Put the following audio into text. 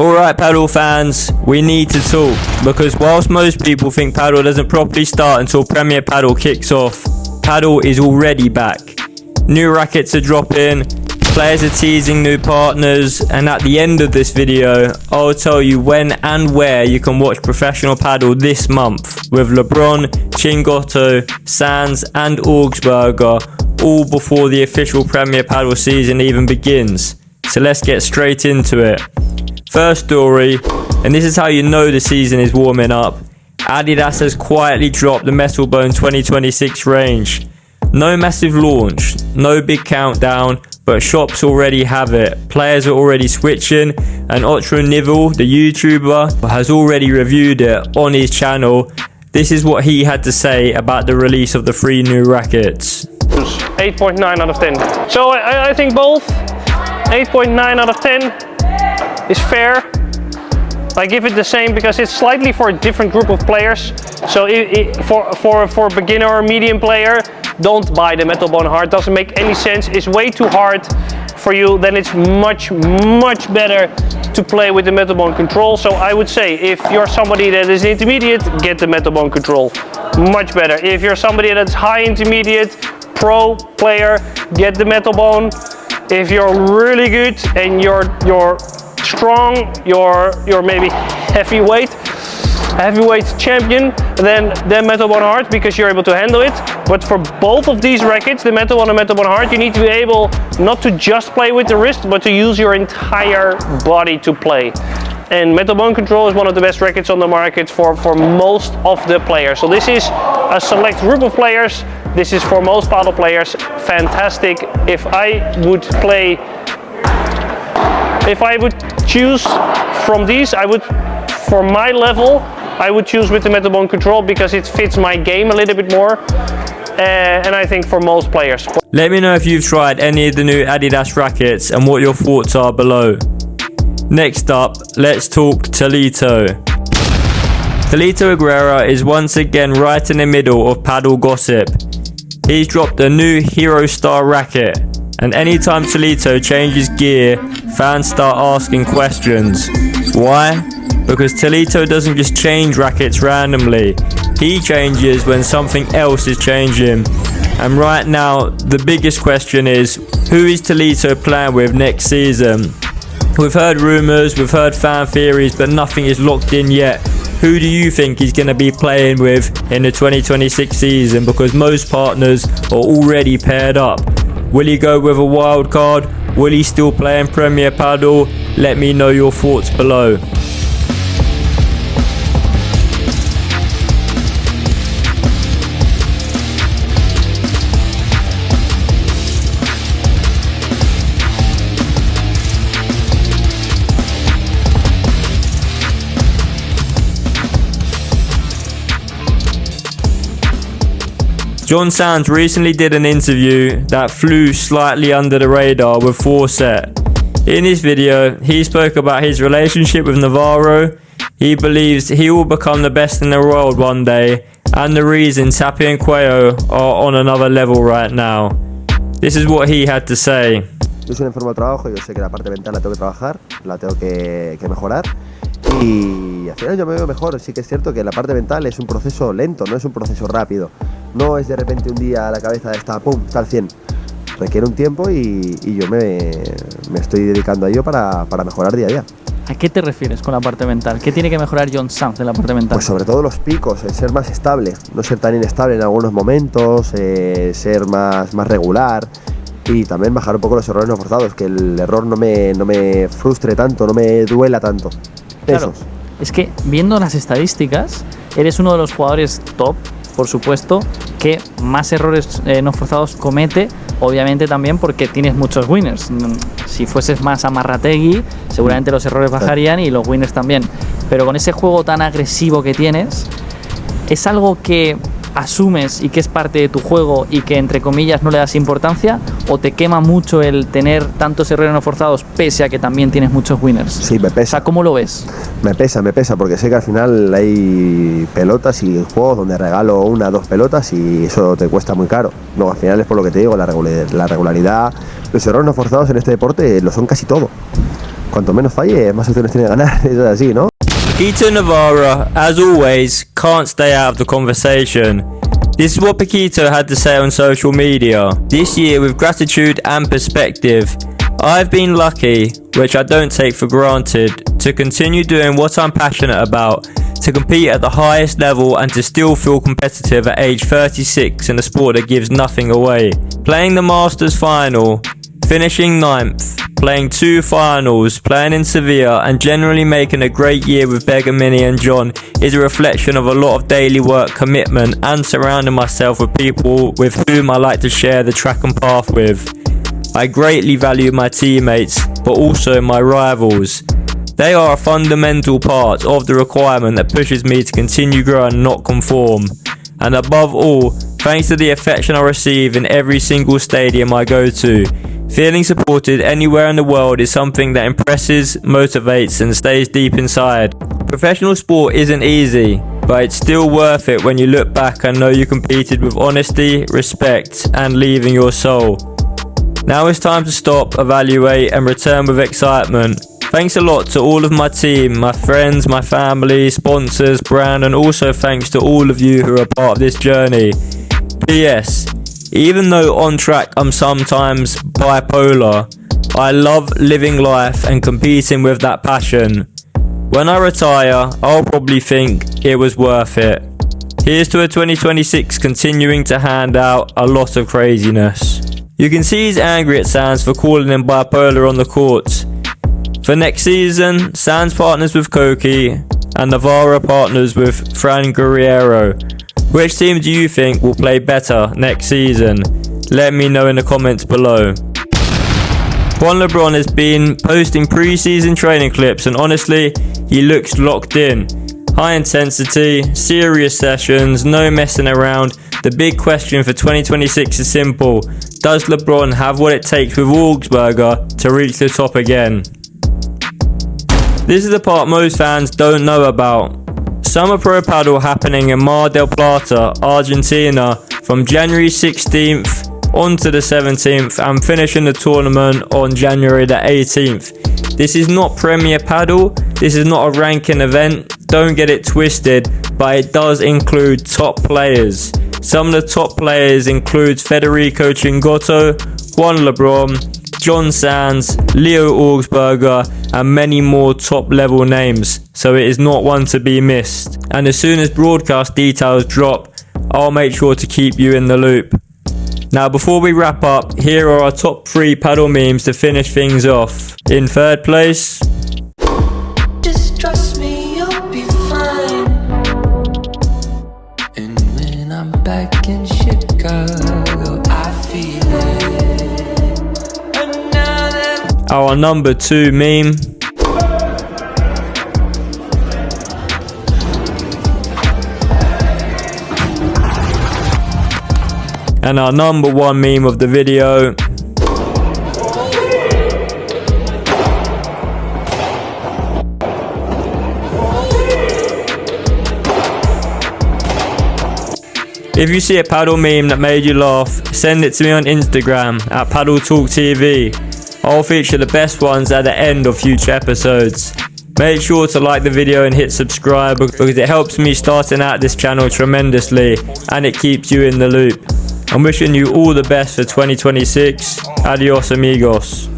Alright paddle fans, we need to talk, because whilst most people think paddle doesn't properly start until Premier Padel kicks off, paddle is already back. New rackets are dropping, players are teasing new partners, and at the end of this video, I'll tell you when and where you can watch professional paddle this month, with Lebrón, Chingotto, Sanz and Augsburger, all before the official Premier Padel season even begins. So let's get straight into it. First story, and this is how you know the season is warming up. Adidas has quietly dropped the Metalbone 2026 range. No massive launch, no big countdown, but shops already have it. Players are already switching, and Otro Nivell, the YouTuber, has already reviewed it on his channel. This is what he had to say about the release of the 3 new rackets. 8.9 out of 10. So I think both 8.9 out of 10 is fair. I give it the same because it's slightly for a different group of players. So for a beginner or medium player, don't buy the Metalbone hard. Doesn't make any sense. It's way too hard for you. Then it's much better to play with the Metalbone control. So I would say if you're somebody that is intermediate, get the Metalbone control. Much better. If you're somebody that's high intermediate, pro player, get the Metalbone. If you're really good and you're strong, you're maybe heavyweight champion, then Metalbone hard, because you're able to handle it. But for both of these rackets, the Metalbone and Metalbone hard, you need to be able not to just play with the wrist, but to use your entire body to play. And Metalbone control is one of the best rackets on the market for most of the players. So this is a select group of players. This is for most paddle players. Fantastic. If I would choose from these, for my level, I would choose with the Metalbone control because it fits my game a little bit more. And I think for most players. Let me know if you've tried any of the new Adidas rackets and what your thoughts are below. Next up, let's talk Tolito. Tolito Aguirre is once again right in the middle of paddle gossip. He's dropped a new Hero Star racket, and anytime Tolito changes gear, fans start asking questions. Why? Because Tolito doesn't just change rackets randomly. He changes when something else is changing. And right now, the biggest question is, who is Tolito playing with next season? We've heard rumours, we've heard fan theories, but nothing is locked in yet. Who do you think he's going to be playing with in the 2026 season? Because most partners are already paired up. Will he go with a wild card? Will he still play in Premier Padel? Let me know your thoughts below. Jon Sanz recently did an interview that flew slightly under the radar with Forset. In his video, he spoke about his relationship with Navarro. He believes he will become the best in the world one day, and the reasons Happy and Cuello are on another level right now. This is what he had to say. Yo soy un enfermo de trabajo, yo sé que la parte mental la tengo que trabajar, la tengo que mejorar. Y al final yo me veo mejor. Sí que es cierto que la parte mental es un proceso lento, no es un proceso rápido. No es de repente un día la cabeza está al 100. Requiere un tiempo y yo me estoy dedicando a ello para mejorar día a día. ¿A qué te refieres con la parte mental? ¿Qué tiene que mejorar Jon Sanz de la parte mental? Pues sobre todo los picos, el ser más estable, no ser tan inestable en algunos momentos, ser más regular. Y también bajar un poco los errores no forzados, que el error no me frustre tanto, no me duela tanto. Claro, es que viendo las estadísticas, eres uno de los jugadores top, por supuesto, que más errores no forzados comete, obviamente también porque tienes muchos winners. Si fueses más amarrategui, seguramente los errores bajarían y los winners también. Pero con ese juego tan agresivo que tienes, ¿es algo que asumes y que es parte de tu juego y que entre comillas no le das importancia, o te quema mucho el tener tantos errores no forzados pese a que también tienes muchos winners? Sí, me pesa. O sea, ¿cómo lo ves? Me pesa, porque sé que al final hay pelotas y juegos donde regalo 1 o 2 pelotas y eso te cuesta muy caro. Luego al final es por lo que te digo, la regularidad, los errores no forzados en este deporte lo son casi todo. cuanto menos falle, más opciones tiene de ganar. Eso es así, ¿no? Paquito Navarro, as always, can't stay out of the conversation. This is what Paquito had to say on social media. This year, with gratitude and perspective, I've been lucky, which I don't take for granted, to continue doing what I'm passionate about, to compete at the highest level and to still feel competitive at age 36 in a sport that gives nothing away. Playing the Masters final, finishing 9th, playing 2 finals, playing in Sevilla and generally making a great year with Bergamini and Jon is a reflection of a lot of daily work, commitment and surrounding myself with people with whom I like to share the track and path with. I greatly value my teammates, but also my rivals. They are a fundamental part of the requirement that pushes me to continue growing and not conform. And above all, thanks to the affection I receive in every single stadium I go to. Feeling supported anywhere in the world is something that impresses, motivates and stays deep inside. Professional sport isn't easy, but it's still worth it when you look back and know you competed with honesty, respect and leaving your soul. Now it's time to stop, evaluate and return with excitement. Thanks a lot to all of my team, my friends, my family, sponsors, brand and also thanks to all of you who are part of this journey. P.S. Even though on track I'm sometimes bipolar, I love living life and competing with that passion. When I retire, I'll probably think it was worth it. Here's to a 2026 continuing to hand out a lot of craziness. You can see he's angry at Sanz for calling him bipolar on the court. For next season, Sanz partners with Koki and Navarro partners with Fran Guerriero. Which team do you think will play better next season? Let me know in the comments below. Juan Lebrón has been posting pre-season training clips and honestly, he looks locked in. High intensity, serious sessions, no messing around. The big question for 2026 is simple. Does Lebrón have what it takes with Augsburger to reach the top again? This is the part most fans don't know about. Summer Pro Padel happening in Mar del Plata, Argentina from January 16th on to the 17th and finishing the tournament on January the 18th. This is not Premier Padel, this is not a ranking event, don't get it twisted, but it does include top players. Some of the top players include Federico Chingotto, Juan Lebrón, Jon Sanz, Leo Augsburger and many more top level names, so it is not one to be missed. And as soon as broadcast details drop, I'll make sure to keep you in the loop. Now before we wrap up, here are our top 3 paddle memes to finish things off. In third place, just trust me, you'll be fine. And when I'm back in Chicago, I feel it. And now that our number 2 meme. And our number 1 meme of the video. If you see a paddle meme that made you laugh, send it to me on Instagram at PaddleTalkTV. I'll feature the best ones at the end of future episodes. Make sure to like the video and hit subscribe because it helps me starting out this channel tremendously and it keeps you in the loop. I'm wishing you all the best for 2026. Adios amigos.